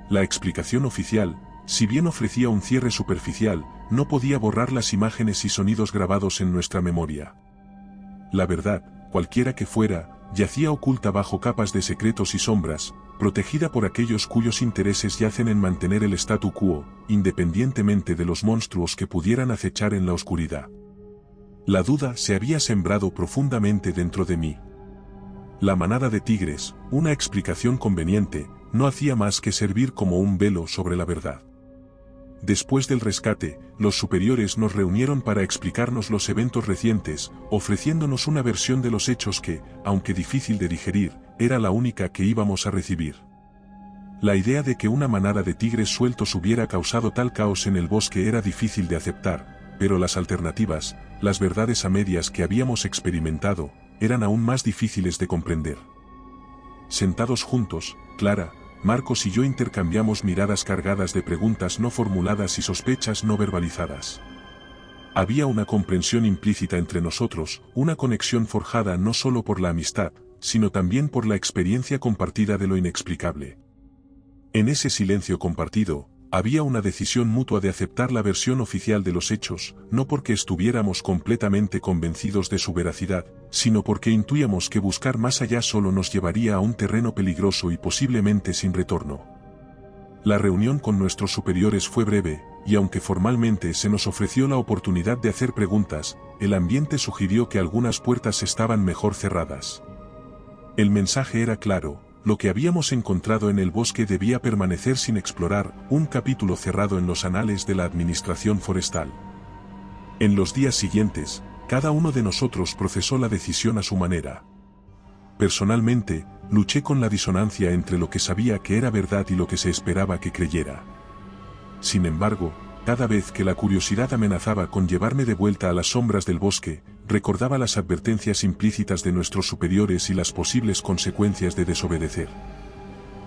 La explicación oficial, si bien ofrecía un cierre superficial, no podía borrar las imágenes y sonidos grabados en nuestra memoria. La verdad, cualquiera que fuera, yacía oculta bajo capas de secretos y sombras, protegida por aquellos cuyos intereses yacen en mantener el statu quo, independientemente de los monstruos que pudieran acechar en la oscuridad. La duda se había sembrado profundamente dentro de mí. La manada de tigres, una explicación conveniente, no hacía más que servir como un velo sobre la verdad. Después del rescate, los superiores nos reunieron para explicarnos los eventos recientes, ofreciéndonos una versión de los hechos que, aunque difícil de digerir, era la única que íbamos a recibir. La idea de que una manada de tigres sueltos hubiera causado tal caos en el bosque era difícil de aceptar, pero las alternativas, las verdades a medias que habíamos experimentado, eran aún más difíciles de comprender. Sentados juntos, Clara, Marcos y yo intercambiamos miradas cargadas de preguntas no formuladas y sospechas no verbalizadas. Había una comprensión implícita entre nosotros, una conexión forjada no solo por la amistad, sino también por la experiencia compartida de lo inexplicable. En ese silencio compartido, había una decisión mutua de aceptar la versión oficial de los hechos, no porque estuviéramos completamente convencidos de su veracidad, sino porque intuíamos que buscar más allá solo nos llevaría a un terreno peligroso y posiblemente sin retorno. La reunión con nuestros superiores fue breve, y aunque formalmente se nos ofreció la oportunidad de hacer preguntas, el ambiente sugirió que algunas puertas estaban mejor cerradas. El mensaje era claro. Lo que habíamos encontrado en el bosque debía permanecer sin explorar, un capítulo cerrado en los anales de la administración forestal. En los días siguientes, cada uno de nosotros procesó la decisión a su manera. Personalmente, luché con la disonancia entre lo que sabía que era verdad y lo que se esperaba que creyera. Sin embargo, cada vez que la curiosidad amenazaba con llevarme de vuelta a las sombras del bosque, recordaba las advertencias implícitas de nuestros superiores y las posibles consecuencias de desobedecer.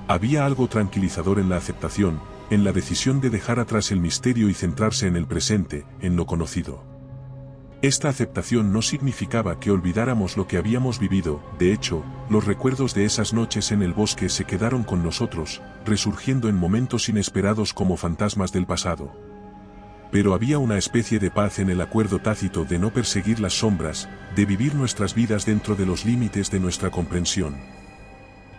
Había algo tranquilizador en la aceptación, en la decisión de dejar atrás el misterio y centrarse en el presente, en lo conocido. Esta aceptación no significaba que olvidáramos lo que habíamos vivido, de hecho, los recuerdos de esas noches en el bosque se quedaron con nosotros, resurgiendo en momentos inesperados como fantasmas del pasado. Pero había una especie de paz en el acuerdo tácito de no perseguir las sombras, de vivir nuestras vidas dentro de los límites de nuestra comprensión.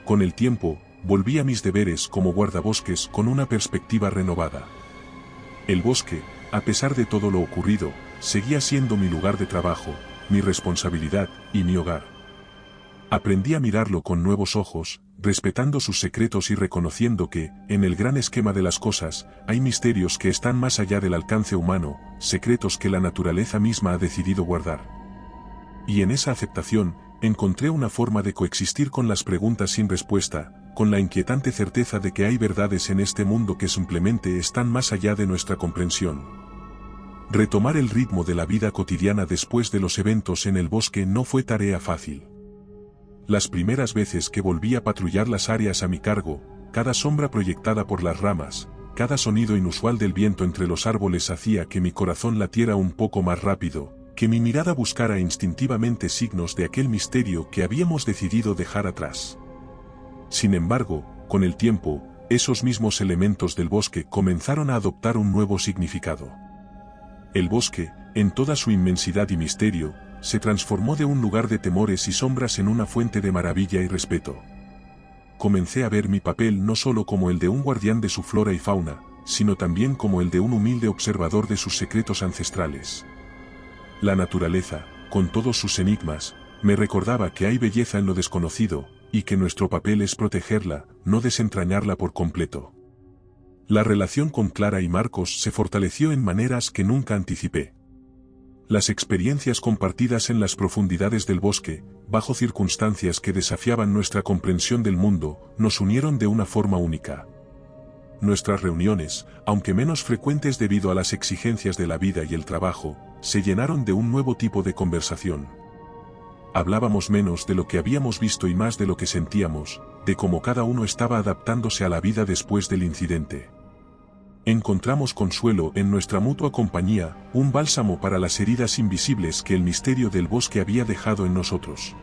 Con el tiempo, volví a mis deberes como guardabosques con una perspectiva renovada. El bosque, a pesar de todo lo ocurrido, seguía siendo mi lugar de trabajo, mi responsabilidad y mi hogar. Aprendí a mirarlo con nuevos ojos, respetando sus secretos y reconociendo que, en el gran esquema de las cosas, hay misterios que están más allá del alcance humano, secretos que la naturaleza misma ha decidido guardar. Y en esa aceptación, encontré una forma de coexistir con las preguntas sin respuesta, con la inquietante certeza de que hay verdades en este mundo que simplemente están más allá de nuestra comprensión. Retomar el ritmo de la vida cotidiana después de los eventos en el bosque no fue tarea fácil. Las primeras veces que volví a patrullar las áreas a mi cargo, cada sombra proyectada por las ramas, cada sonido inusual del viento entre los árboles hacía que mi corazón latiera un poco más rápido, que mi mirada buscara instintivamente signos de aquel misterio que habíamos decidido dejar atrás. Sin embargo, con el tiempo, esos mismos elementos del bosque comenzaron a adoptar un nuevo significado. El bosque, en toda su inmensidad y misterio, se transformó de un lugar de temores y sombras en una fuente de maravilla y respeto. Comencé a ver mi papel no solo como el de un guardián de su flora y fauna, sino también como el de un humilde observador de sus secretos ancestrales. La naturaleza, con todos sus enigmas, me recordaba que hay belleza en lo desconocido, y que nuestro papel es protegerla, no desentrañarla por completo. La relación con Clara y Marcos se fortaleció en maneras que nunca anticipé. Las experiencias compartidas en las profundidades del bosque, bajo circunstancias que desafiaban nuestra comprensión del mundo, nos unieron de una forma única. Nuestras reuniones, aunque menos frecuentes debido a las exigencias de la vida y el trabajo, se llenaron de un nuevo tipo de conversación. Hablábamos menos de lo que habíamos visto y más de lo que sentíamos, de cómo cada uno estaba adaptándose a la vida después del incidente. Encontramos consuelo en nuestra mutua compañía, un bálsamo para las heridas invisibles que el misterio del bosque había dejado en nosotros.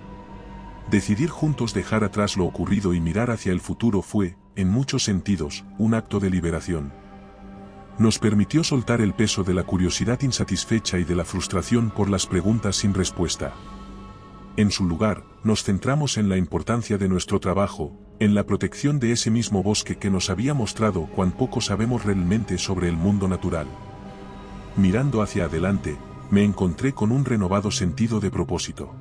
Decidir juntos dejar atrás lo ocurrido y mirar hacia el futuro fue, en muchos sentidos, un acto de liberación. Nos permitió soltar el peso de la curiosidad insatisfecha y de la frustración por las preguntas sin respuesta. En su lugar, nos centramos en la importancia de nuestro trabajo, en la protección de ese mismo bosque que nos había mostrado cuán poco sabemos realmente sobre el mundo natural. Mirando hacia adelante, me encontré con un renovado sentido de propósito.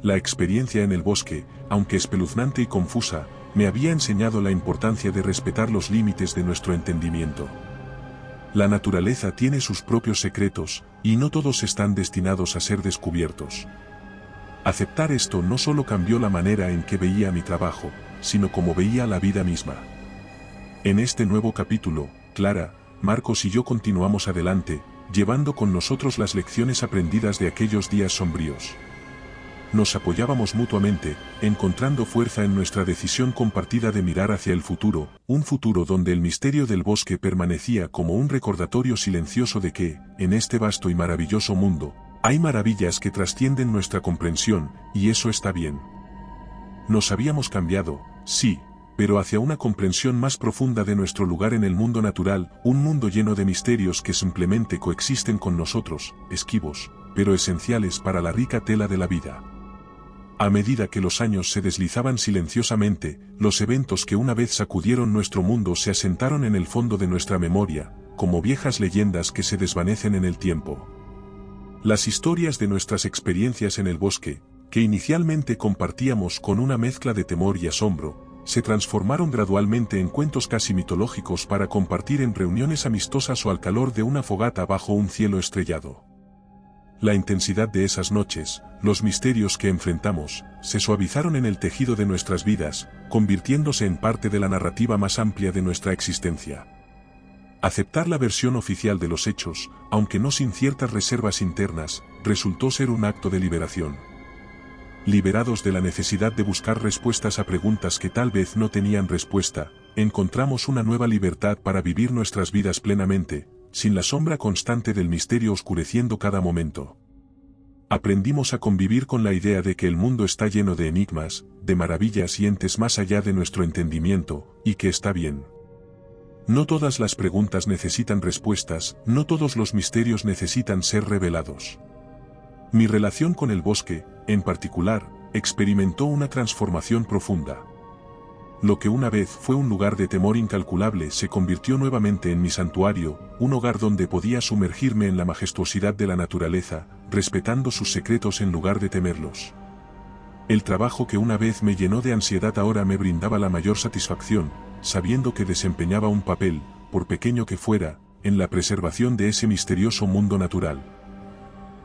La experiencia en el bosque, aunque espeluznante y confusa, me había enseñado la importancia de respetar los límites de nuestro entendimiento. La naturaleza tiene sus propios secretos, y no todos están destinados a ser descubiertos. Aceptar esto no solo cambió la manera en que veía mi trabajo, sino como veía la vida misma. En este nuevo capítulo, Clara, Marcos y yo continuamos adelante, llevando con nosotros las lecciones aprendidas de aquellos días sombríos. Nos apoyábamos mutuamente, encontrando fuerza en nuestra decisión compartida de mirar hacia el futuro, un futuro donde el misterio del bosque permanecía como un recordatorio silencioso de que, en este vasto y maravilloso mundo, hay maravillas que trascienden nuestra comprensión, y eso está bien. Nos habíamos cambiado, sí, pero hacia una comprensión más profunda de nuestro lugar en el mundo natural, un mundo lleno de misterios que simplemente coexisten con nosotros, esquivos, pero esenciales para la rica tela de la vida. A medida que los años se deslizaban silenciosamente, los eventos que una vez sacudieron nuestro mundo se asentaron en el fondo de nuestra memoria, como viejas leyendas que se desvanecen en el tiempo. Las historias de nuestras experiencias en el bosque, que inicialmente compartíamos con una mezcla de temor y asombro, se transformaron gradualmente en cuentos casi mitológicos para compartir en reuniones amistosas o al calor de una fogata bajo un cielo estrellado. La intensidad de esas noches, los misterios que enfrentamos, se suavizaron en el tejido de nuestras vidas, convirtiéndose en parte de la narrativa más amplia de nuestra existencia. Aceptar la versión oficial de los hechos, aunque no sin ciertas reservas internas, resultó ser un acto de liberación. Liberados de la necesidad de buscar respuestas a preguntas que tal vez no tenían respuesta, encontramos una nueva libertad para vivir nuestras vidas plenamente, sin la sombra constante del misterio oscureciendo cada momento. Aprendimos a convivir con la idea de que el mundo está lleno de enigmas, de maravillas y entes más allá de nuestro entendimiento, y que está bien. No todas las preguntas necesitan respuestas, no todos los misterios necesitan ser revelados. Mi relación con el bosque, en particular, experimentó una transformación profunda. Lo que una vez fue un lugar de temor incalculable se convirtió nuevamente en mi santuario, un hogar donde podía sumergirme en la majestuosidad de la naturaleza, respetando sus secretos en lugar de temerlos. El trabajo que una vez me llenó de ansiedad ahora me brindaba la mayor satisfacción, sabiendo que desempeñaba un papel, por pequeño que fuera, en la preservación de ese misterioso mundo natural.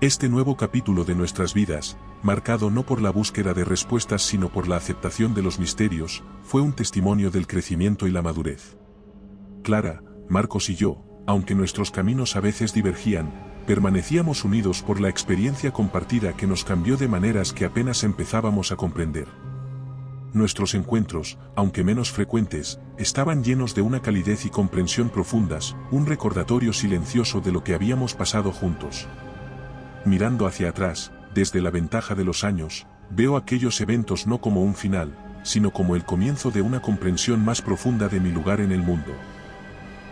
Este nuevo capítulo de nuestras vidas, marcado no por la búsqueda de respuestas sino por la aceptación de los misterios, fue un testimonio del crecimiento y la madurez. Clara, Marcos y yo, aunque nuestros caminos a veces divergían, permanecíamos unidos por la experiencia compartida que nos cambió de maneras que apenas empezábamos a comprender. Nuestros encuentros, aunque menos frecuentes, estaban llenos de una calidez y comprensión profundas, un recordatorio silencioso de lo que habíamos pasado juntos. Mirando hacia atrás, desde la ventaja de los años, veo aquellos eventos no como un final, sino como el comienzo de una comprensión más profunda de mi lugar en el mundo.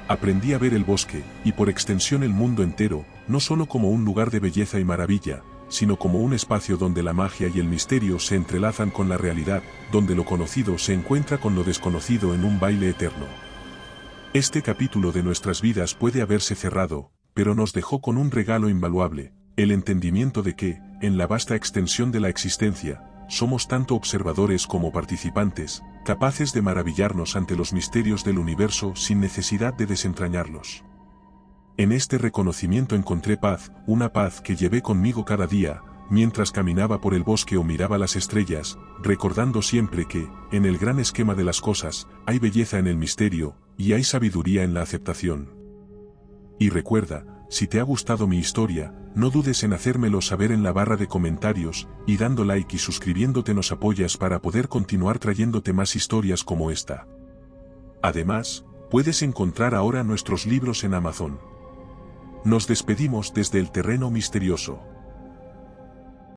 Aprendí a ver el bosque, y por extensión el mundo entero, no solo como un lugar de belleza y maravilla, sino como un espacio donde la magia y el misterio se entrelazan con la realidad, donde lo conocido se encuentra con lo desconocido en un baile eterno. Este capítulo de nuestras vidas puede haberse cerrado, pero nos dejó con un regalo invaluable, el entendimiento de que, en la vasta extensión de la existencia, somos tanto observadores como participantes, capaces de maravillarnos ante los misterios del universo sin necesidad de desentrañarlos. En este reconocimiento encontré paz, una paz que llevé conmigo cada día, mientras caminaba por el bosque o miraba las estrellas, recordando siempre que, en el gran esquema de las cosas, hay belleza en el misterio, y hay sabiduría en la aceptación. Y recuerda, si te ha gustado mi historia, no dudes en hacérmelo saber en la barra de comentarios, y dando like y suscribiéndote nos apoyas para poder continuar trayéndote más historias como esta. Además, puedes encontrar ahora nuestros libros en Amazon. Nos despedimos desde el terreno misterioso.